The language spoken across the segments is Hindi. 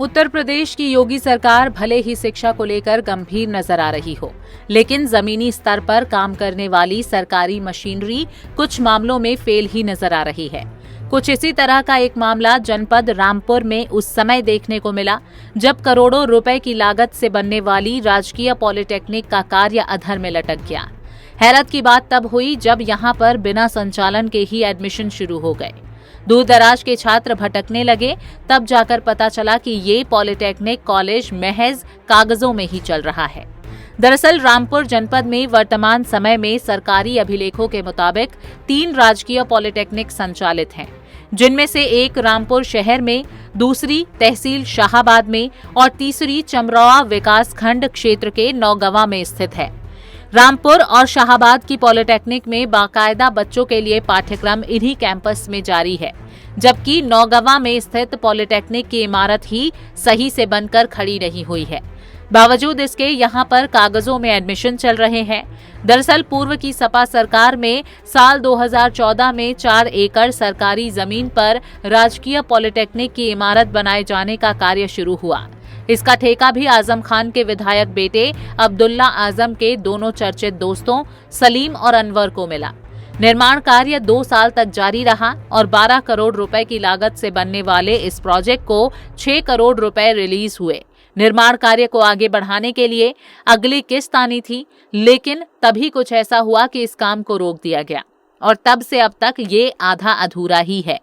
उत्तर प्रदेश की योगी सरकार भले ही शिक्षा को लेकर गंभीर नजर आ रही हो, लेकिन जमीनी स्तर पर काम करने वाली सरकारी मशीनरी कुछ मामलों में फेल ही नजर आ रही है। कुछ इसी तरह का एक मामला जनपद रामपुर में उस समय देखने को मिला जब करोड़ों रुपए की लागत से बनने वाली राजकीय पॉलिटेक्निक का कार्य अधर में लटक गया। हैरत की बात तब हुई जब यहां पर बिना संचालन के ही एडमिशन शुरू हो गए। दूर दराज के छात्र भटकने लगे, तब जाकर पता चला कि ये पॉलिटेक्निक कॉलेज महज कागजों में ही चल रहा है। दरअसल रामपुर जनपद में वर्तमान समय में सरकारी अभिलेखों के मुताबिक 3 राजकीय पॉलिटेक्निक संचालित हैं, जिनमें से एक रामपुर शहर में, दूसरी तहसील शाहाबाद में और तीसरी चमरौआ विकास खंड क्षेत्र के नौगवा में स्थित है। रामपुर और शाहाबाद की पॉलिटेक्निक में बाकायदा बच्चों के लिए पाठ्यक्रम इन्हीं कैंपस में जारी है, जबकि नौगवा में स्थित पॉलिटेक्निक की इमारत ही सही से बनकर खड़ी नहीं हुई है। बावजूद इसके यहां पर कागजों में एडमिशन चल रहे हैं। दरअसल पूर्व की सपा सरकार में साल 2014 में 4 एकड़ सरकारी जमीन पर राजकीय पॉलिटेक्निक की इमारत बनाए जाने का कार्य शुरू हुआ। इसका ठेका भी आजम खान के विधायक बेटे अब्दुल्ला आजम के दोनों चर्चित दोस्तों सलीम और अनवर को मिला। निर्माण कार्य 2 साल तक जारी रहा और 12 करोड़ रुपए की लागत से बनने वाले इस प्रोजेक्ट को 6 करोड़ रुपए रिलीज हुए। निर्माण कार्य को आगे बढ़ाने के लिए अगली किस्त आनी थी, लेकिन तभी कुछ ऐसा हुआ कि इस काम को रोक दिया गया और तब से अब तक ये आधा अधूरा ही है।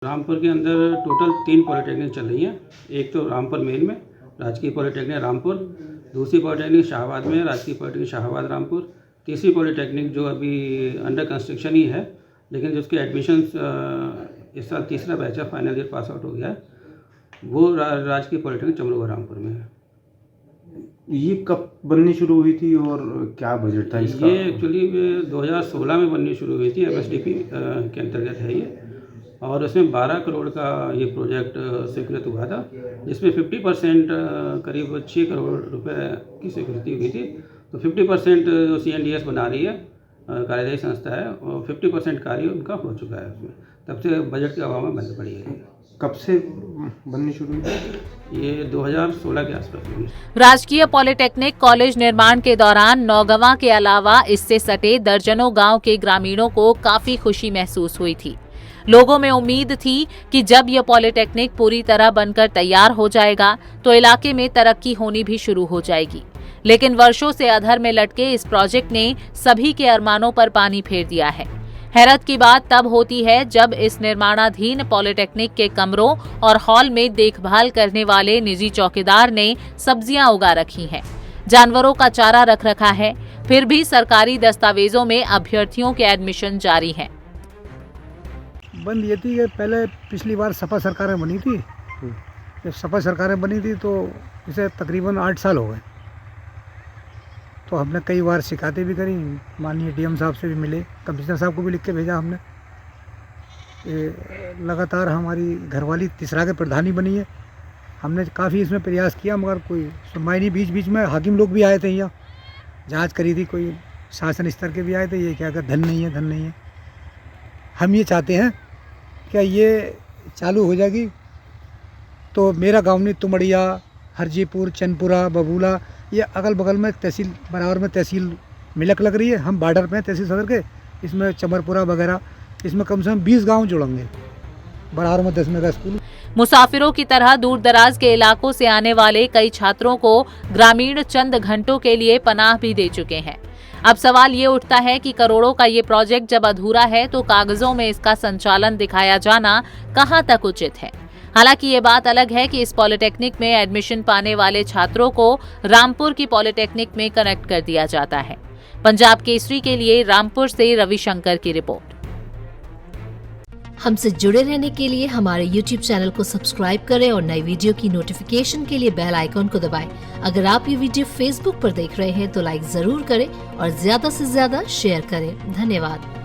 रामपुर के अंदर टोटल 3 पॉलिटेक्निक चल रही हैं। एक तो रामपुर मेन में राजकीय पॉलिटेक्निक रामपुर, दूसरी पॉलिटेक्निक शाहाबाद में राजकीय पॉलिटेक्निक शाहाबाद रामपुर, तीसरी पॉलिटेक्निक जो अभी अंडर कंस्ट्रक्शन ही है, लेकिन जिसके एडमिशन इस साल तीसरा बैच है, फाइनल ईयर पास आउट हो गया है, वो राजकीय पॉलिटेक्निक चमरौआ रामपुर में है। ये कब बननी शुरू हुई थी और क्या बजट था इसका? ये एक्चुअली 2016 में बननी शुरू हुई थी। MSDP के अंतर्गत है ये, और उसमें 12 करोड़ का ये प्रोजेक्ट स्वीकृत हुआ था, जिसमें 50% करीब 6 करोड़ रुपए की स्वीकृति हुई थी। तो 50% CNDS बना रही है, कार्यदायी संस्था है, और 50% कार्य उनका हो चुका है। उसमें तब से बजट के अभाव में बंद पड़ी है। कब से बननी शुरू हुई? ये 2016 के आसपास हुई। राजकीय पॉलिटेक्निक कॉलेज निर्माण के दौरान नौगवा के अलावा इससे सटे दर्जनों गांव के ग्रामीणों को काफी खुशी महसूस हुई थी। लोगों में उम्मीद थी कि जब यह पॉलिटेक्निक पूरी तरह बनकर तैयार हो जाएगा तो इलाके में तरक्की होनी भी शुरू हो जाएगी। लेकिन वर्षों से अधर में लटके इस प्रोजेक्ट ने सभी के अरमानों पर पानी फेर दिया है। हैरत की बात तब होती है जब इस निर्माणाधीन पॉलिटेक्निक के कमरों और हॉल में देखभाल करने वाले निजी चौकीदार ने सब्जियां उगा रखी हैं, जानवरों का चारा रख रखा है, फिर भी सरकारी दस्तावेजों में अभ्यर्थियों के एडमिशन जारी हैं। बंद ये थी कि पहले पिछली बार सपा सरकारें बनी थी। जब सपा सरकारें बनी थी तो इसे तकरीबन 8 साल हो गए। तो हमने कई बार शिकायतें भी करी, माननीय DM साहब से भी मिले, कमिश्नर साहब को भी लिख के भेजा हमने। लगातार हमारी घरवाली तीसरा के प्रधानी बनी है। हमने काफ़ी इसमें प्रयास किया, मगर कोई सुनवाई नहीं। बीच बीच में हाकिम लोग भी आए थे, यहाँ जांच करी थी, कोई शासन स्तर के भी आए थे। ये क्या कर धन नहीं है, धन नहीं है। हम ये चाहते हैं क्या ये चालू हो जाएगी तो मेरा गाँव नहीं, तुमड़िया, हरजीपुर, चंदपुरा, बबूला, ये अगल बगल में तहसील बराबर में तहसील मिलक लग रही है। हम बॉर्डर पे हैं तहसील सदर के, इसमें चमरपुरा वगैरह, इसमें कम से कम 20 गांव जुड़ेंगे। बराबर में 10 मेगा स्कूल। मुसाफिरों की तरह दूर दराज के इलाकों से आने वाले कई छात्रों को ग्रामीण चंद घंटों के लिए पनाह भी दे चुके हैं। अब सवाल ये उठता है कि करोड़ों का ये प्रोजेक्ट जब अधूरा है तो कागजों में इसका संचालन दिखाया जाना कहां तक उचित है। हालांकि ये बात अलग है कि इस पॉलिटेक्निक में एडमिशन पाने वाले छात्रों को रामपुर की पॉलिटेक्निक में कनेक्ट कर दिया जाता है। पंजाब केसरी के लिए रामपुर से रविशंकर की रिपोर्ट। हमसे जुड़े रहने के लिए हमारे YouTube चैनल को सब्सक्राइब करें और नई वीडियो की नोटिफिकेशन के लिए बेल आइकॉन को दबाएं। अगर आप ये वीडियो Facebook पर देख रहे हैं तो लाइक जरूर करें और ज्यादा से ज्यादा शेयर करें। धन्यवाद।